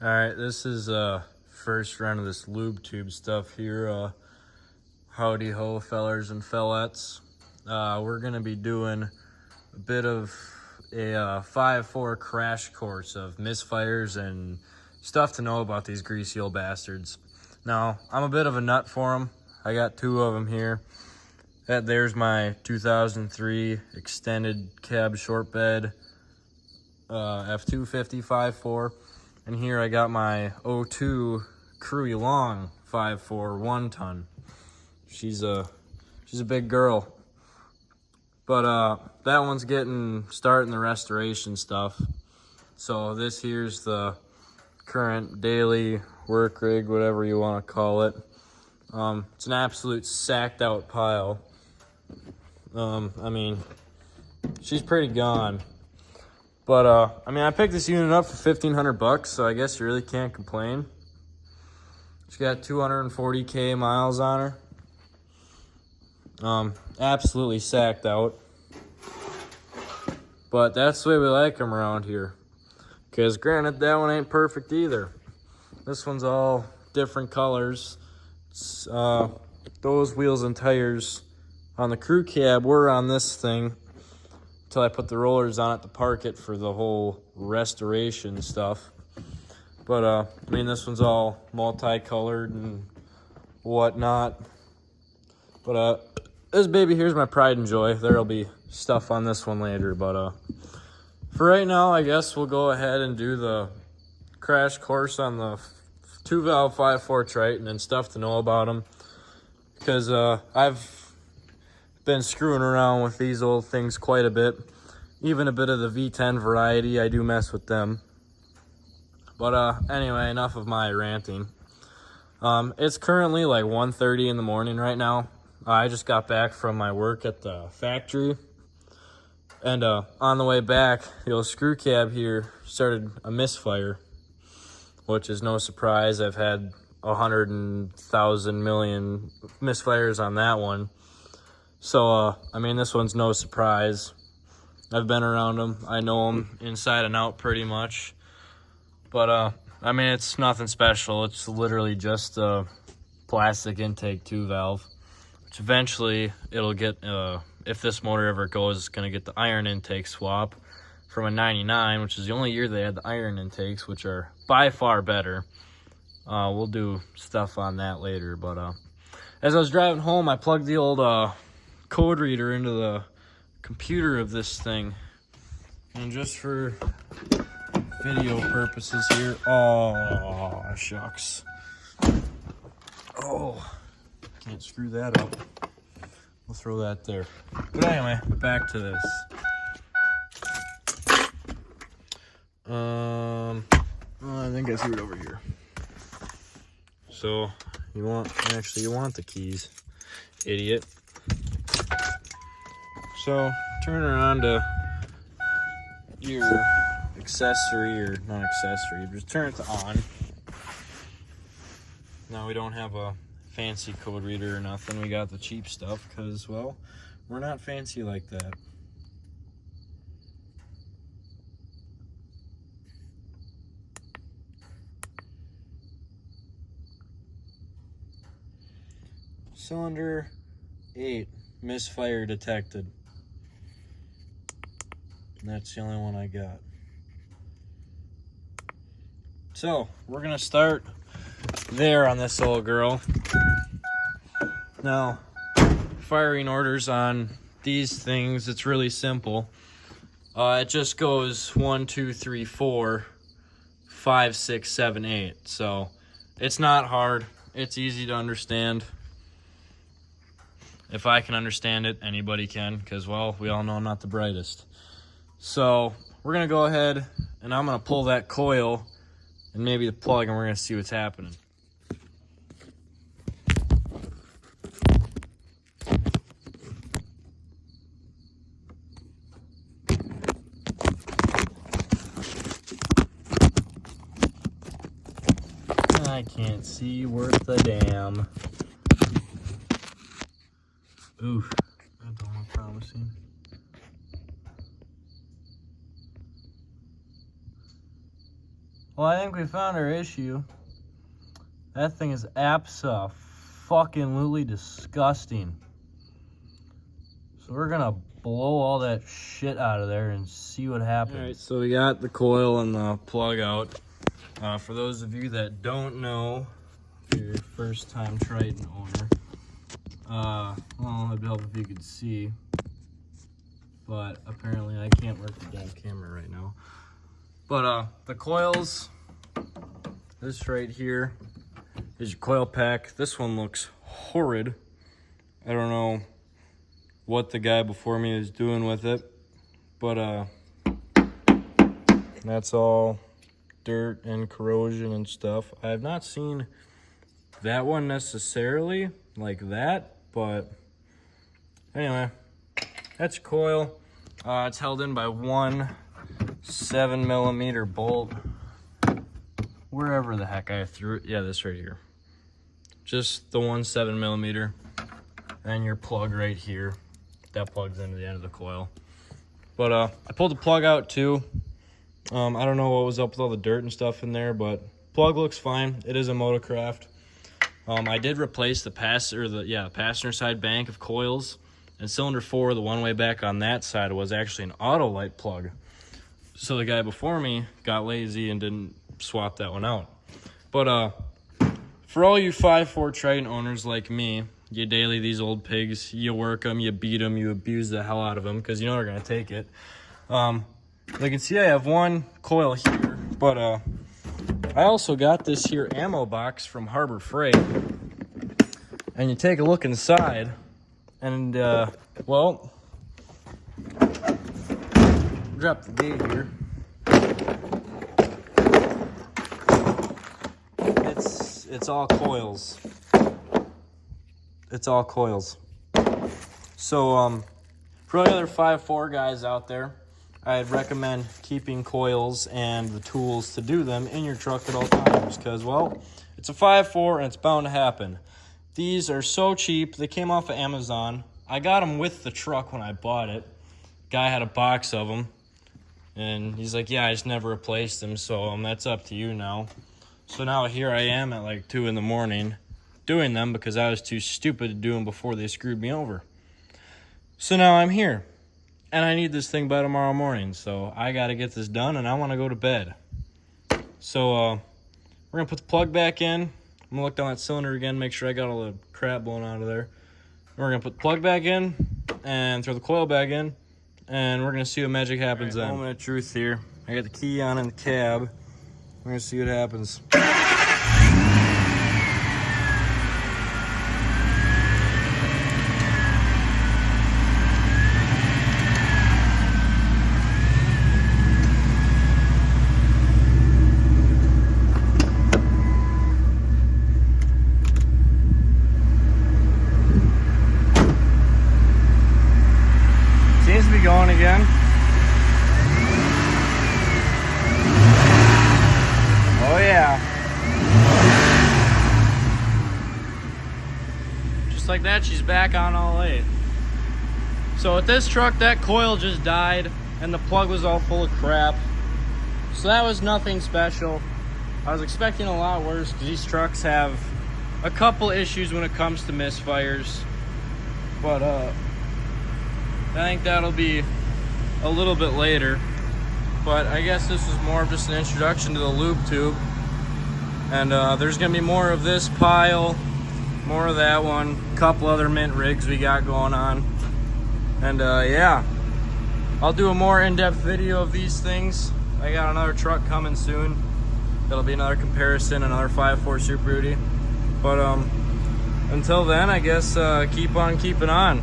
Alright, this is first round of this lube tube stuff here. Howdy ho, fellers and fellettes. We're gonna be doing a bit of a 5-4 crash course of misfires and stuff to know about these greasy old bastards. Now, I'm a bit of a nut for them. I got two of them here. There's my 2003 extended cab short bed F250 5.4. And here I got my 02 Crewy Long 5.4 1 ton. She's a big girl. But that one's starting the restoration stuff. So this here's the current daily work rig, whatever you want to call it. It's an absolute sacked out pile. I mean, she's pretty gone. But, I mean, I picked this unit up for $1,500, so I guess you really can't complain. She's got 240K miles on her. Absolutely sacked out. But that's the way we like them around here. Because granted, that one ain't perfect either. This one's all different colors. Those wheels and tires on the crew cab were on this thing until I put the rollers on it to park it for the whole restoration stuff. But I mean, this one's all multicolored and whatnot. But this baby here's my pride and joy. There'll be stuff on this one later, but for right now, I guess we'll go ahead and do the crash course on the 2-valve 5.4 Triton and stuff to know about them, because I've been screwing around with these old things quite a bit. Even a bit of the V10 variety, I do mess with them. But anyway, enough of my ranting. It's currently like 1:30 in the morning right now. I just got back from my work at the factory. And on the way back, the old screw cab here started a misfire, which is no surprise. I've had 100,000 million misfires on that one. So, I mean, this one's no surprise. I've been around them. I know them inside and out pretty much. But, I mean, it's nothing special. It's literally just a plastic intake 2-valve, which eventually it'll get, if this motor ever goes, it's going to get the iron intake swap from a 99, which is the only year they had the iron intakes, which are by far better. We'll do stuff on that later. But as I was driving home, I plugged the old code reader into the computer of this thing, and just for video purposes here, oh shucks, oh, can't screw that up. We'll throw that there. But anyway, back to this. I think I threw it over here. So you want the keys, idiot. So turn her on to your accessory, or not accessory, just turn it to on. Now we don't have a fancy code reader or nothing. We got the cheap stuff because, well, we're not fancy like that. Cylinder 8, misfire detected. And that's the only one I got. So we're gonna start there on this old girl. Now, firing orders on these things, it's really simple. It just goes 1, 2, 3, 4, 5, 6, 7, 8. So it's not hard. It's easy to understand. If I can understand it, anybody can, because, well, we all know I'm not the brightest. So we're gonna go ahead and I'm gonna pull that coil and maybe the plug, and we're gonna see what's happening. I can't see worth a damn. Oof, that don't look promising. Well, I think we found our issue. That thing is abso-fucking-lutely disgusting. So we're gonna blow all that shit out of there and see what happens. All right, so we got the coil and the plug out. For those of you that don't know, if you're a first time Triton owner, well, it'd help if you could see, but apparently I can't work the damn camera right now. But the coils, this right here is your coil pack. This one looks horrid. I don't know what the guy before me is doing with it, but that's all dirt and corrosion and stuff. I have not seen that one necessarily like that, but anyway, that's your coil. It's held in by one 7mm bolt, wherever the heck I threw it. Yeah, this right here, just the one 7mm, and your plug right here. That plugs into the end of the coil. But I pulled the plug out too. I don't know what was up with all the dirt and stuff in there, but plug looks fine. It is a Motocraft. I did replace the passenger side bank of coils, and cylinder 4, the one way back on that side, was actually an Autolite plug. So the guy before me got lazy and didn't swap that one out. But for all you 5.4 Triton owners like me, you daily these old pigs, you work them, you beat them, you abuse the hell out of them because you know they're going to take it. Like you can see, I have one coil here, but I also got this here ammo box from Harbor Freight. And you take a look inside, and well, drop the gate here. It's all coils. It's all coils. So for all the other 5.4 guys out there, I'd recommend keeping coils and the tools to do them in your truck at all times, because, well, it's a 5.4 and it's bound to happen. These are so cheap. They came off of Amazon. I got them with the truck when I bought it. Guy had a box of them, and he's like, yeah, I just never replaced them, so that's up to you now. So now here I am at like 2 in the morning doing them because I was too stupid to do them before they screwed me over. So now I'm here, and I need this thing by tomorrow morning, so I got to get this done, and I want to go to bed. So we're going to put the plug back in. I'm going to look down that cylinder again, make sure I got all the crap blown out of there. We're going to put the plug back in and throw the coil back in, and we're going to see what magic happens then. Moment of truth here. I got the key on in the cab. We're going to see what happens. Seems to be going again. Oh yeah. Just like that, she's back on all 8. So with this truck, that coil just died and the plug was all full of crap. So that was nothing special. I was expecting a lot worse because these trucks have a couple issues when it comes to misfires. But I think that'll be a little bit later. But I guess this was more of just an introduction to the lube tube. And there's gonna be more of this pile, more of that one, a couple other mint rigs we got going on. And yeah, I'll do a more in-depth video of these things. I got another truck coming soon. That'll be another comparison, another 5.4 Super Duty. But until then, I guess keep on keeping on.